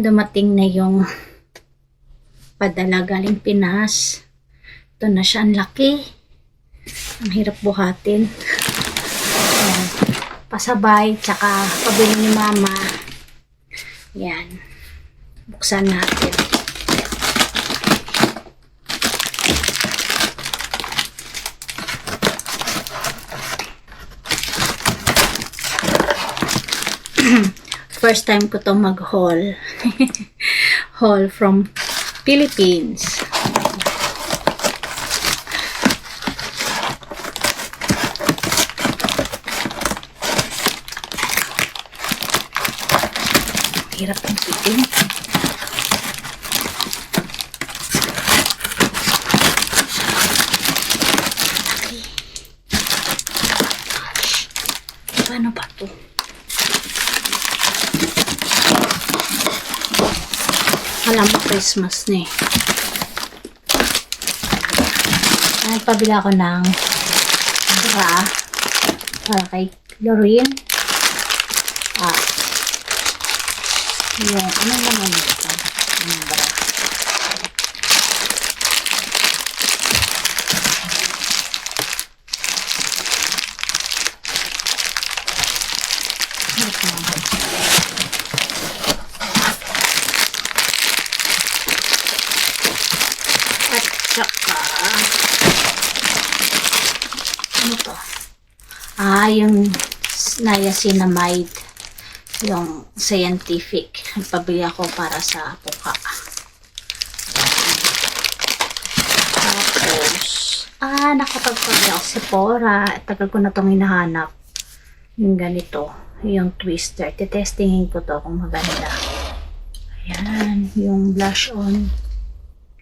dumating na yung padala galing Pinas. Ito na siya, ang laki. Ang hirap buhatin. Ayan. Pasabay, tsaka pabili ni mama. Yan. Buksan natin. First time ko to mag-haul. Haul from Philippines. Hirap ang pitin. Paano ba to? Alam mo, Christmas na eh. Nagpabila ko ng bra para kay Lorraine. Yung, ano naman ito? Yung bra. At saka, ano to? Yung niacinamide. Yung scientific. Nagpabili ako para sa puka. Tapos, nakapagpabili ako sa Sephora. Tagal ko na itong hinahanap. Yung ganito. Yung twister. Titestingin ko to kung maganda. Ayan. Yung blush on.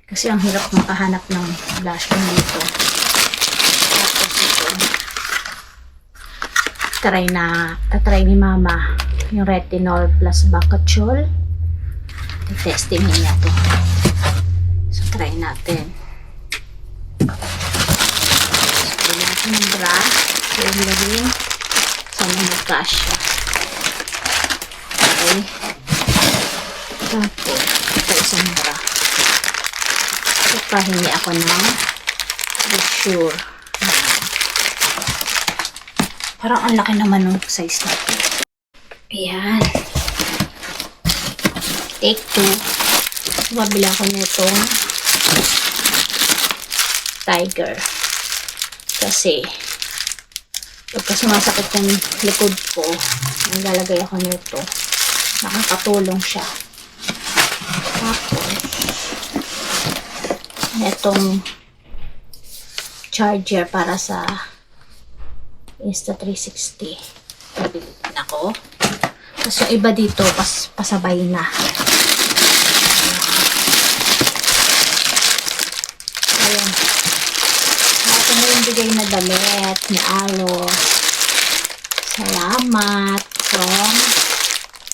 Kasi ang hirap makahanap ng blush on dito. Tapos ito. Tatry ni mama. Yung retinol plus bacachol. Testingin niya to. So, try natin. So, kailangan ko ng bra. Yung laging sa mga kasya. Okay. Tapos, ito isang bra. So, pahingi ako ng brochure. Parang ang laki naman ng size natin. Ayan. Take 2. Mabila ko na itong Tiger. Kasi, pagka sumasakit yung likod ko, naglalagay ako nito. Nakakatulong siya. Tapos, itong charger para sa Insta360. Pabili din ako. Kasi yung iba dito, pasabay na. Ayan. Ito na yung bigay na damit, na alo. Salamat from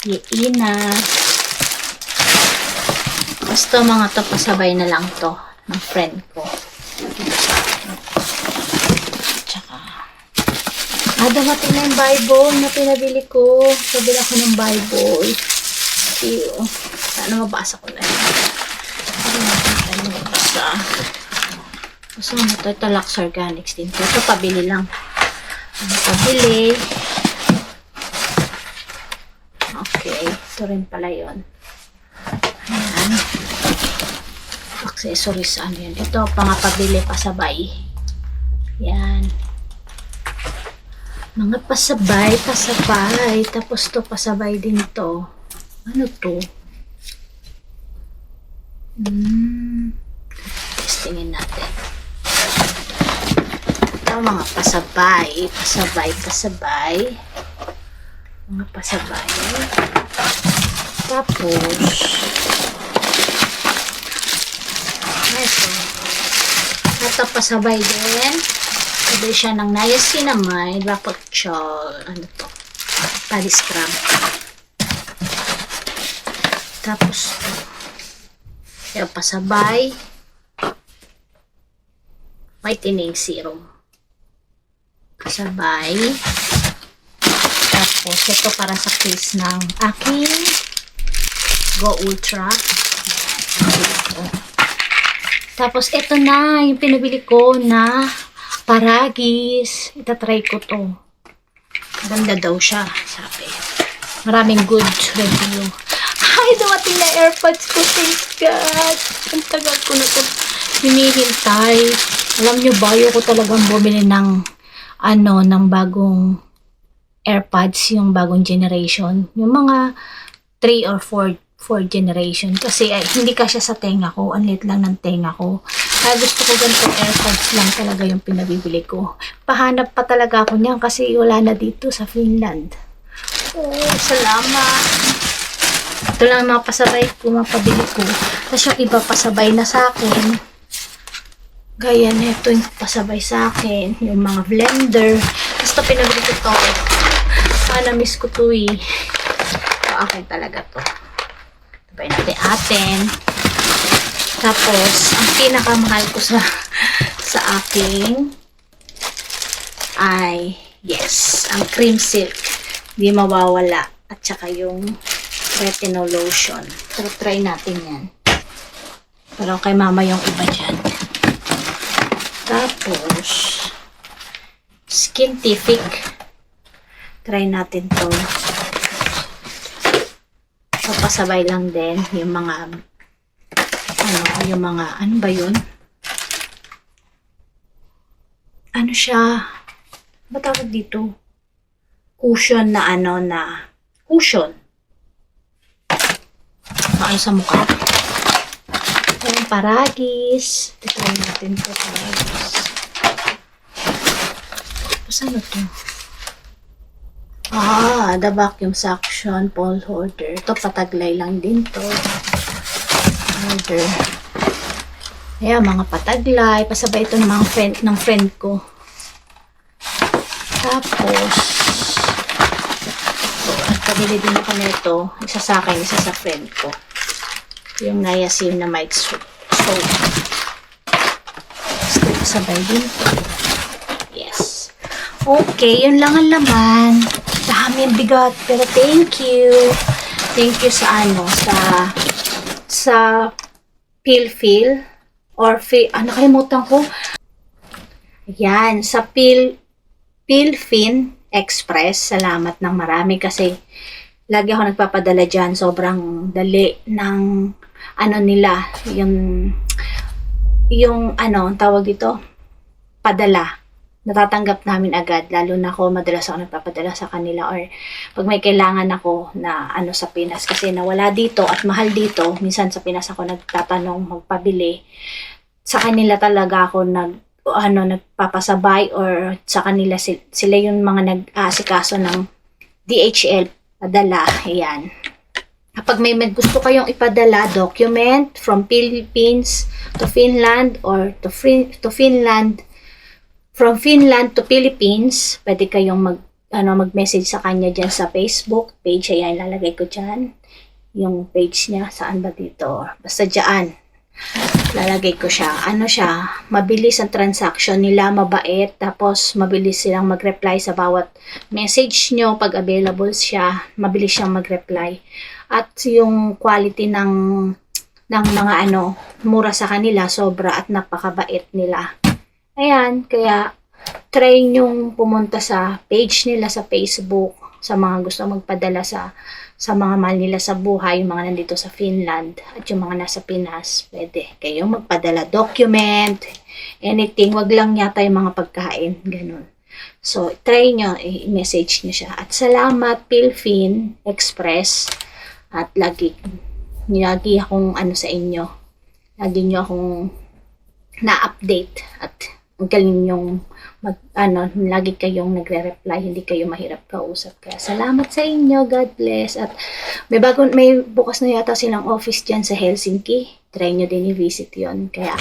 Yeina. Basta mga to, pasabay na lang to ng friend ko. Dumating na yung Bible na pinabili ko. Pabila ko ng Bible. Sana mabasa ko na yun. Ano mabasa? Basta mo ito. Ito Lux Organics din. Ito pabili lang. Pabili. Okay. Ito rin pala yun. Ayan. Accessories. Ano yun? Ito pangapabili pasabay. Yan. Mga pasabay. Tapos to pasabay din to. Ano to? Testingin natin. Ito mga pasabay. Mga pasabay. Tapos, ito pasabay din. Pwede siya ng niacinamide, bacachol, ano to, body scrub. Tapos, yung pasabay, whitening serum. Pasabay. Tapos, ito para sa case ng aking Go Ultra. Tapos, ito na yung pinabili ko na Paragis. Itatry ko to. Ganda daw siya, sabi. Maraming good review. Ay, dumating na AirPods ko. Thank God. Ang tagal ko na ito hinihintay. Alam nyo ba, ko talagang bumili ng ng bagong AirPods, yung bagong generation. Yung mga 3 or 4 generation. Kasi hindi kasya sa tenga ko. Ang liit lang ng tenga ko. Kaya gusto ko ganitong AirPods lang talaga yung pinabibili ko. Pahanap pa talaga ako niyan kasi wala na dito sa Finland. Oh, salamat. Ito lang mga pasabay ko, mga pabili ko. Tapos yung iba pasabay na sa akin. Gaya nito yung pasabay sa akin. Yung mga blender. Tapos ito pinabili ko to. Miss ko to eh. So, akin talaga to. Sabay natin atin. Tapos, ang pinakamahal ko sa akin ay, yes, ang cream silk. Di mawawala. At saka yung retinol lotion. Pero try natin yan. Pero kay mama yung iba dyan. Tapos, Skintific. Try natin to. Papasabay lang din yung mga ano ba yun? Ano siya? Ba't tawag dito? Cushion na cushion. Ano sa mukha? Ayan, Paragis. Try natin ito, Paragis. Tapos ano to? The vacuum suction pole holder. Ito, pataglay lang din to. Holder. Ayan, mga pataglay. Pasabay ito ng friend ko. Tapos, pabili din ako nito. Isa sa akin, isa sa friend ko. Yung niacinamide soap. Pasabay din. Yes. Okay, yun lang ang laman. Dami ang bigat. Pero thank you. Thank you sa sa Pilfil or nakalimutan ko. Yan, sa Pilfin Express. Salamat ng marami kasi lagi ako nagpapadala dyan. Sobrang dali ng nila, yung tawag dito, padala. Natatanggap namin agad, lalo na ako, madalas ako nagpapadala sa kanila or pag may kailangan ako na sa Pinas kasi nawala dito at mahal dito, minsan sa Pinas ako nagtatanong magpabili. Sa kanila talaga ako nagpapasabay or sa kanila sila yung mga nag-aasikaso ng DHL padala. Ayan. Kapag may gusto kayong ipadala, document from Philippines to Finland or to Finland, from Finland to Philippines, pwede kayong mag-message sa kanya dyan sa Facebook page. Ayan, lalagay ko dyan yung page niya. Saan ba dito? Basta dyan. Lalagay ko siya. Mabilis ang transaction nila, mabait. Tapos, mabilis silang mag-reply sa bawat message nyo. Pag available siya, mabilis siyang mag-reply. At yung quality ng mga mura sa kanila, sobra at napakabait nila. Ayan, kaya try nyong pumunta sa page nila sa Facebook sa mga gusto magpadala sa mga mahal nila sa buhay, yung mga nandito sa Finland at yung mga nasa Pinas, pwede kayong magpadala. Document, anything, wag lang yata yung mga pagkain, ganun. So, try nyo, i-message nyo siya. At salamat, Pilfin Express. At lagi akong sa inyo. Lagi nyo akong na-update at ang galing yung lagi kayong nagre-reply, hindi kayo mahirap kausap. Kaya salamat sa inyo, God bless. At may bukas na yata silang office dyan sa Helsinki. Try nyo din i-visit yon. Kaya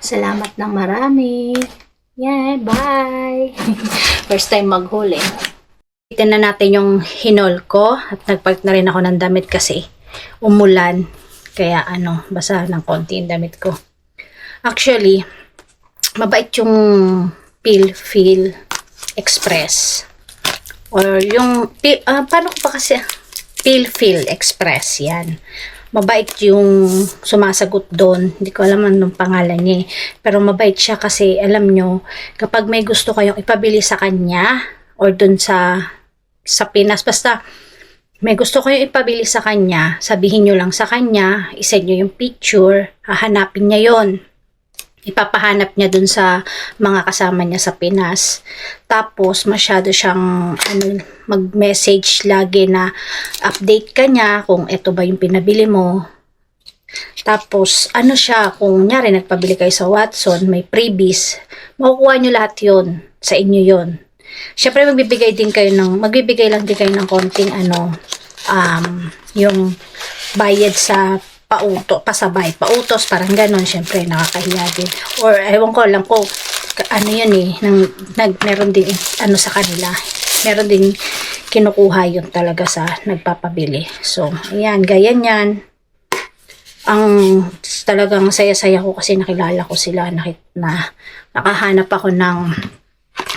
salamat ng marami. Yeah, bye! First time maghuli. Ito na natin yung hinol ko at nagpalit na rin ako ng damit kasi umulan. Kaya basa ng konti yung damit ko. Actually, mabait yung Pilfil Express or yung paano ko pa kasi Pilfil Express yan. mabait yung sumasagot doon. Hindi ko alam anong pangalan niya eh. Pero mabait siya kasi alam nyo, kapag may gusto kayong ipabili sa kanya or doon sa Pinas, basta may gusto kayong ipabili sa kanya, sabihin nyo lang sa kanya, isend nyo yung picture, hahanapin niya yon, ipapahanap niya dun sa mga kasama niya sa Pinas. Tapos masyado siyang mag-message lagi na update ka niya kung ito ba yung pinabili mo. Tapos siya, kung nyari nagpabili kayo sa Watson, may freebies, makukuha nyo lahat yon, sa inyo yon. Syempre magbibigay lang din kayo ng konting yung bayad sa pasabay, pautos, parang ganon. Syempre nakakahiya din, or ewan ko lang ko yun eh, meron din sa kanila, meron din kinukuha yun talaga sa nagpapabili. So ayan, gaya niyan, ang talagang saya-saya ko kasi nakilala ko sila, nakahanap ako ng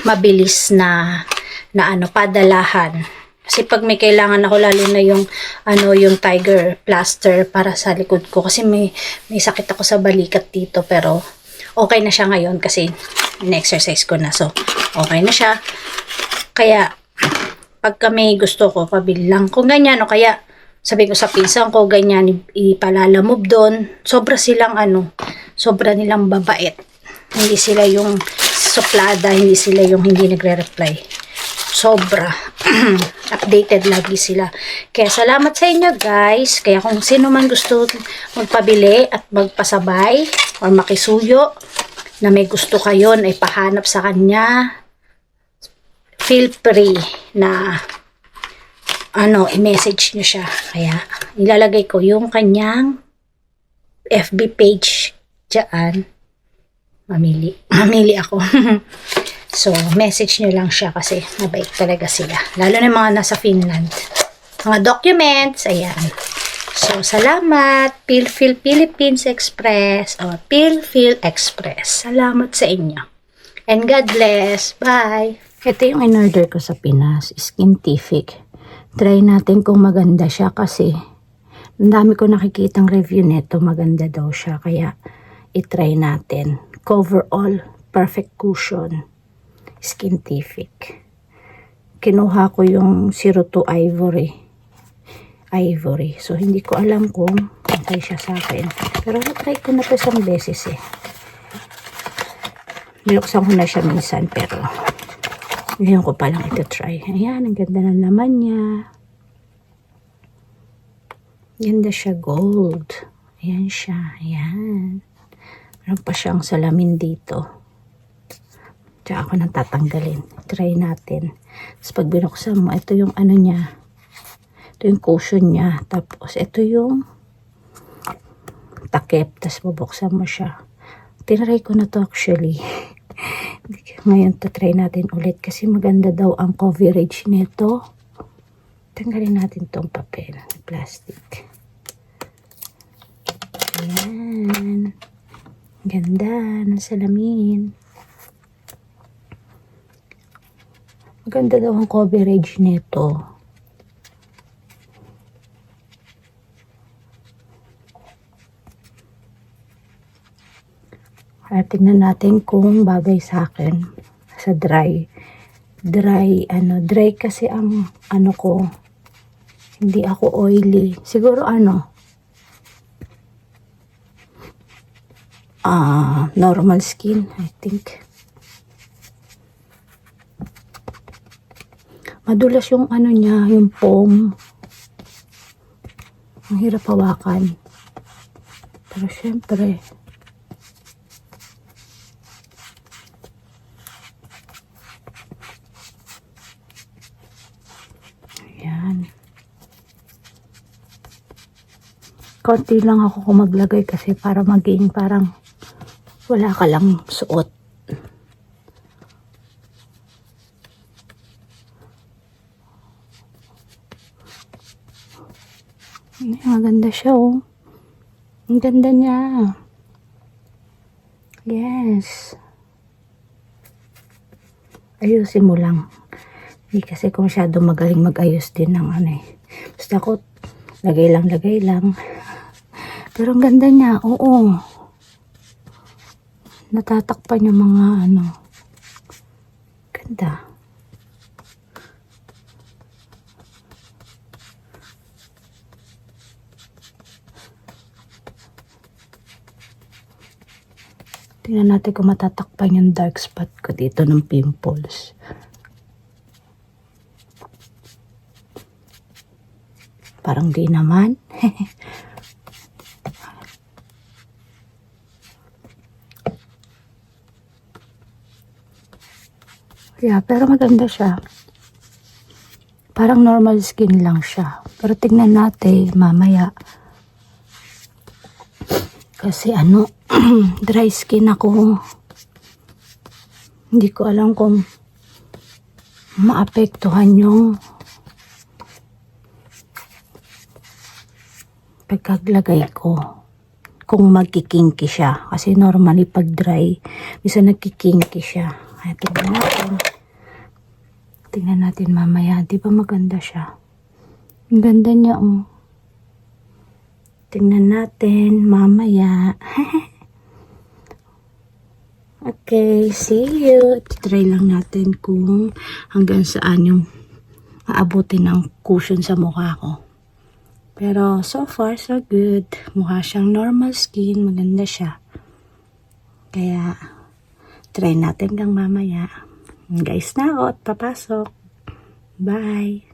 mabilis na padalahan. Kasi pag may kailangan ako, lalo na yung tiger plaster para sa likod ko, kasi may sakit ako sa balikat dito, pero okay na siya ngayon kasi in-exercise ko na, so okay na siya. Kaya pagka may gusto ko, pabili lang kung ganyan, o kaya sabi ko sa pinsan ko ganyan, ipalalamove doon. Sobra nilang babait, hindi sila yung suplada, hindi sila yung hindi nagre-reply. Sobra updated lagi sila. Kaya salamat sa inyo guys. Kaya kung sino man gusto magpabili at magpasabay or makisuyo na may gusto kayo na ipahanap sa kanya, feel free na i-message nyo siya. Kaya ilalagay ko yung kanyang FB page dyan. Mamili ako. So, message nyo lang siya kasi mabait talaga sila. Lalo na mga nasa Finland. Mga documents, ayan. So, salamat. Phil Philippines Express or Phil Express. Salamat sa inyo. And God bless. Bye. Ito yung in-order ko sa Pinas. Skintific. Try natin kung maganda siya kasi ang dami ko nakikitang review nito. Maganda daw siya. Kaya, itry natin. Coverall. Perfect cushion. Skintific. Kinuha ko yung 02 Ivory. So, hindi ko alam kung okay siya sa akin. Pero na-try ko na to isang beses eh. Niluksan ko na siya minsan pero ngayon ko palang ito try. Ayan, ang ganda ng laman niya. Ganda siya, gold. Ayan siya. Ayan. Meron pa siyang salamin dito. Tsaka ako nang tatanggalin. Try natin. Tapos pag binuksan mo, ito yung niya. Ito yung cushion niya. Tapos ito yung takip. Tapos bubuksan mo siya. Tinry ko na to actually. Ngayon try natin ulit. Kasi maganda daw ang coverage nito. Tanggalin natin tong papel. Plastic. Ayan. Ganda ng salamin. Maganda daw ang coverage nito. Tingnan natin kung bagay sa akin sa dry kasi ang ko, hindi ako oily. Siguro normal skin, I think. Madulas yung niya, yung foam. Ang hirap hawakan. Pero syempre, ayan. Konti lang ako kung maglagay kasi para maging parang wala ka lang suot. Maganda siya oh. Ang ganda niya. Yes. Ayusin mo lang. Hindi kasi kung masyado magaling mag-ayos din ng Basta ako, lagay lang. Pero ang ganda niya, oo. Natatakpan yung mga ano. Ganda. Tingnan natin kung matatakpan yung dark spot ko dito ng pimples. Parang di naman. Yeah, pero maganda siya. Parang normal skin lang siya. Pero tingnan natin mamaya. Kasi ano, dry skin ako. Hindi ko alam kung maapektuhan yung pagkaglagay ko. Kung magkikinky siya. Kasi normally pag dry, bisa nagkikinky siya. Ay, tingnan natin. Tingnan natin mamaya. Di ba maganda siya? Ang ganda niya, oh. Tingnan natin mamaya. Okay, see you. Try lang natin kung hanggang saan yung aabutin ng cushion sa mukha ko. Pero so far, so good. Mukha siyang normal skin. Maganda siya. Kaya, try natin hanggang mamaya. Guys na ako at papasok. Bye.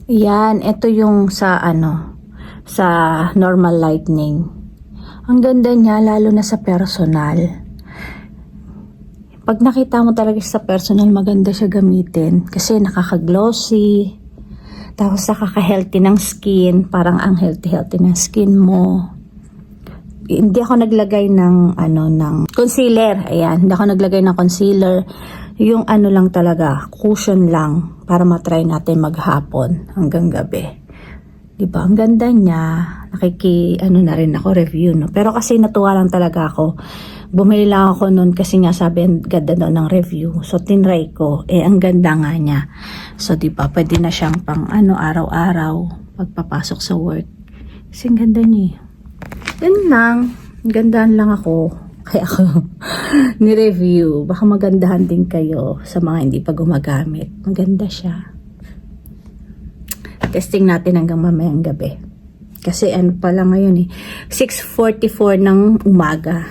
Yan, ito yung sa ano, sa normal lightning. Ang ganda niya, lalo na sa personal. Pag nakita mo talaga sa personal, maganda siya gamitin. Kasi nakaka-glossy. Tapos nakaka-healthy ng skin. Parang ang healthy-healthy ng skin mo. Hindi ako naglagay ng ano, ng concealer. Ayan, hindi ako naglagay ng concealer. Yung ano lang talaga, cushion lang. Para matry natin maghapon hanggang gabi. Diba? Ang ganda niya. Ano na rin ako, review, no? Pero kasi natuwa lang talaga ako. Bumili lang ako nun kasi nga sabi, ang ganda daw ng review. So, tinry ko. Ang ganda nga niya. So, diba, pwede na siyang pang ano, araw-araw pagpapasok sa work. Kasi ang ganda niya. Yun lang. Gandaan lang ako. Kaya ako ni-review. Baka magandahan din kayo sa mga hindi pa gumagamit. Maganda siya. Testing natin hanggang mamayang gabi. Kasi ano pala ngayon 6:44 ng umaga.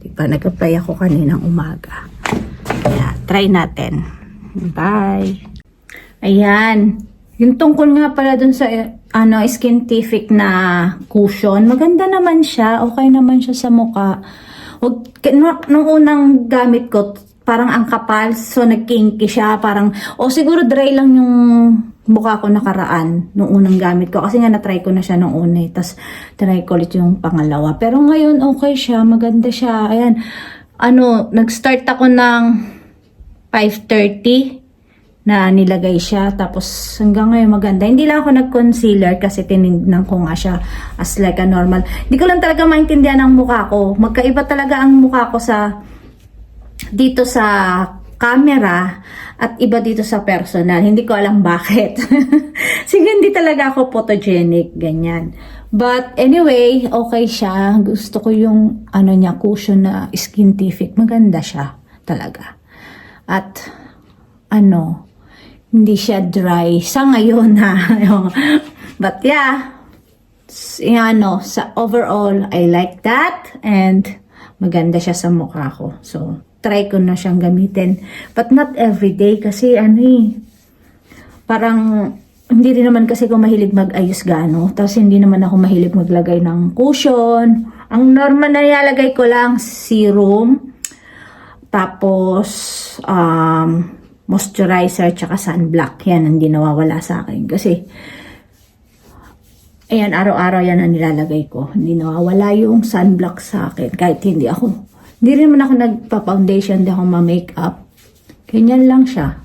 Diba, nag-apply ako kaninang umaga. Kaya, try natin. Bye! Ayan. Yung tungkol nga pala dun sa Skintific na cushion, maganda naman siya. Okay naman siya sa mukha. Nung unang gamit ko, parang ang kapal. So, nag-kinky siya. Parang, siguro dry lang yung mukha ko nakaraan nung unang gamit ko. Kasi nga na-try ko na siya nung una. Tapos, try ko ulit yung pangalawa. Pero ngayon, okay siya. Maganda siya. Ayan. Nag-start ako ng 5:30 na nilagay siya. Tapos, hanggang ngayon maganda. Hindi lang ako nag-concealer kasi tinignan ko nga siya as like a normal. Hindi ko lang talaga maintindihan ang mukha ko. Magkaiba talaga ang mukha ko dito sa camera at iba dito sa personal. Hindi ko alam bakit. Sige, hindi talaga ako photogenic, ganyan. But anyway, okay siya. Gusto ko yung cushion na Skintific. Maganda siya talaga. At hindi siya dry sa ngayon But yeah, sa overall, I like that and maganda siya sa mukha ko. So, try ko na siyang gamitin. But not every day kasi parang hindi rin naman kasi ako mahilig mag-ayos gaano. Tapos hindi naman ako mahilig maglagay ng cushion. Ang normal na nilalagay ko lang serum. Tapos moisturizer tsaka sunblock. Yan ang hindi nawawala sa akin. Kasi ayan, araw-araw yan ang nilalagay ko. Hindi nawawala yung sunblock sa akin. Kahit hindi rin naman ako nagpa-foundation, hindi ako ma-makeup. Ganyan lang siya.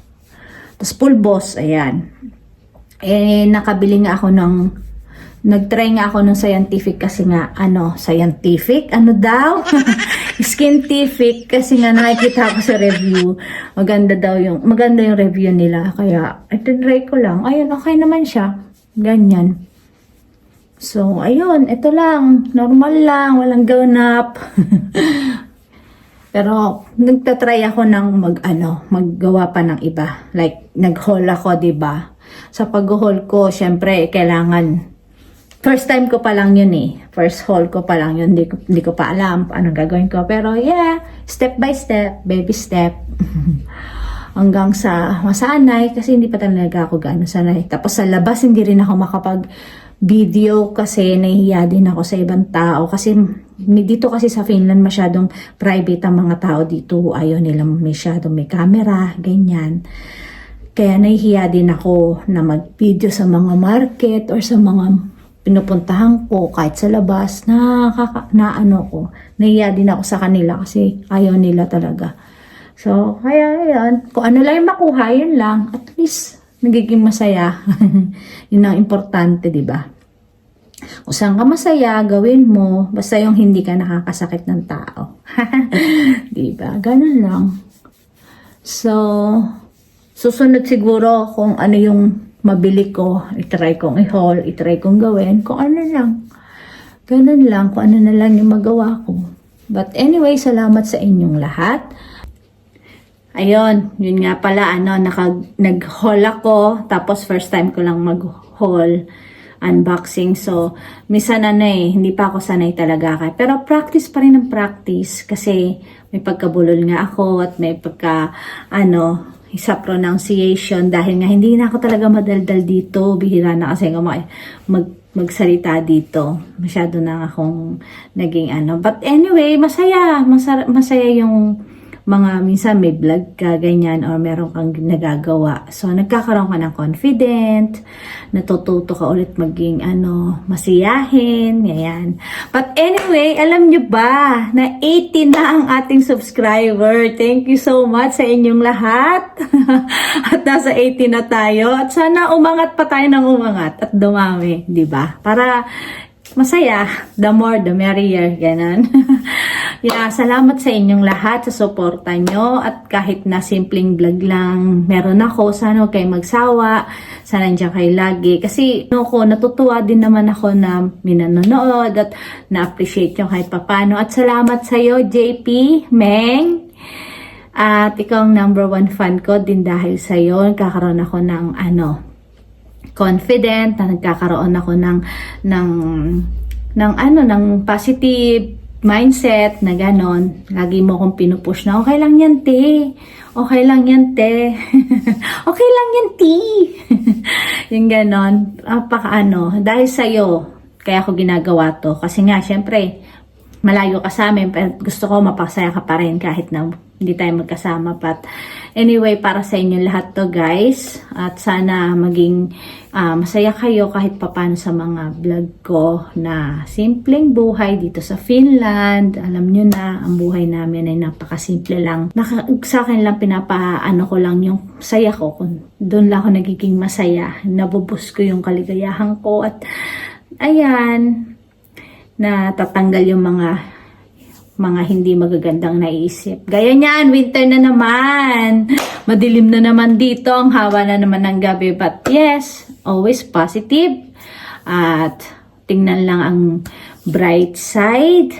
Tapos pulbos, ayan. Nakabili nga ako nag-try nga ako ng Scientific kasi nga, Scientific? Ano daw? Skintific kasi nga nakikita ko sa review. Maganda yung review nila. Kaya, try ko lang. Ayun, okay naman siya. Ganyan. So, ayun, ito lang. Normal lang, walang ganap. Pero, nagtatry ako ng maggawa pa ng iba. Like, nag-haul ako, diba? Sa pag-haul ko, syempre, kailangan, first time ko pa lang yun eh. First haul ko pa lang yun. Hindi ko pa alam anong gagawin ko. Pero, yeah, step by step, baby step. Hanggang sa masanay, kasi hindi pa talaga ako gaano sanay. Tapos sa labas, hindi rin ako makapag-video kasi nahihiya din ako sa ibang tao. Kasi dito kasi sa Finland, masyadong private ang mga tao dito. Ayaw nila masyadong may camera, ganyan. Kaya nahihiya din ako na mag-video sa mga market or sa mga pinupuntahan ko kahit sa labas. Nahihiya din ako sa kanila kasi ayaw nila talaga. So, kaya yan. Kung ano lang yung makuha, yun lang. At least, nagiging masaya. Yun ang importante, di ba? Kung saan ka masaya, gawin mo. Basta yung hindi ka nakakasakit ng tao. Di ba? Ganun lang. So, susunod siguro kung ano yung mabili ko. Itry kong i-haul, itry kong gawin. Kung ano lang. Ganun lang. Kung ano na lang yung magawa ko. But anyway, salamat sa inyong lahat. Ayun, yun nga pala, nag-haul ako, tapos first time ko lang mag-haul, unboxing. So, minsan hindi pa ako sanay talaga. Pero practice pa rin ng practice, kasi may pagkabulol nga ako, at may sa pronunciation, dahil nga hindi na ako talaga madaldal dito, bihira na kasi magsalita dito. Masyado na akong naging But anyway, masaya yung mga minsan may vlog ka, ganyan, or meron kang nagagawa. So, nagkakaroon ka ng confident, natututo ka ulit maging, masiyahin, ganyan. But anyway, alam nyo ba, na 80 na ang ating subscriber. Thank you so much sa inyong lahat. At nasa 80 na tayo. At sana umangat pa tayo ng umangat at dumami, di ba? Para masaya, the more, the merrier, ganun. Yeah, salamat sa inyong lahat sa suporta nyo, at kahit na simpleng vlog lang meron ako, sana huwag kayo magsawa, sana nandiyan kayo lagi, kasi natutuwa din naman ako na minanonood at na-appreciate nyo kahit papano. At salamat sa iyo, JP, Meng, at ikaw ang number 1 fan ko din. Dahil sa iyo, kakaroon ako ng confident, na nagkakaroon ako ng positive mindset na ganon. Lagi mo akong pinupush na, okay lang yan, te. Okay lang yan, te. Okay lang yan, te. Yung ganon. Dahil sa'yo, kaya ako ginagawa to. Kasi nga, syempre, malayo ka sa amin, pero gusto ko mapasaya ka pa rin kahit na hindi tayo magkasama. But anyway, para sa inyo lahat to, guys. At sana maging masaya kayo kahit papano sa mga vlog ko na simpleng buhay dito sa Finland. Alam nyo na, ang buhay namin ay napakasimple lang. Sa akin lang ko lang yung saya ko. Doon lang ako nagiging masaya. Nabubus ko yung kaligayahan ko. At ayan, natatanggal yung mga hindi magagandang naisip. Gaya niyan, winter na naman. Madilim na naman dito. Ang hawa na naman ng gabi. But yes, always positive. At tingnan lang ang bright side.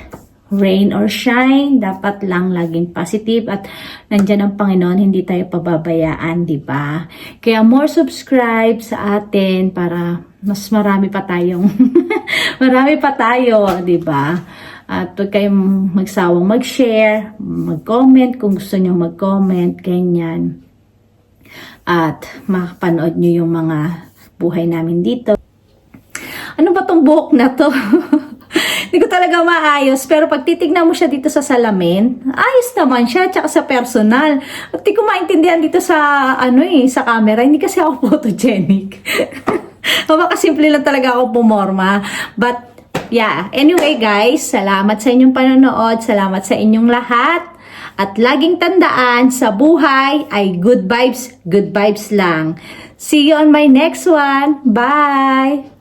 Rain or shine, dapat lang laging positive. At nandyan ang Panginoon, hindi tayo pababayaan, di ba? Kaya more subscribe sa atin para mas marami pa tayong marami pa tayo, di ba? At huwag kayong magsawang mag-share, mag-comment kung gusto nyo mag-comment, ganyan. At makapanood nyo yung mga buhay namin dito. Ano ba tong buhok na to? Hindi ko talaga maayos, pero pag titignan mo siya dito sa salamin, ayos naman siya, tsaka sa personal. At di ko maintindihan dito sa, sa camera, hindi kasi ako photogenic. Baka simple lang talaga ako pumorma. But, yeah. Anyway, guys, salamat sa inyong panonood. Salamat sa inyong lahat. At laging tandaan, sa buhay ay good vibes lang. See you on my next one. Bye!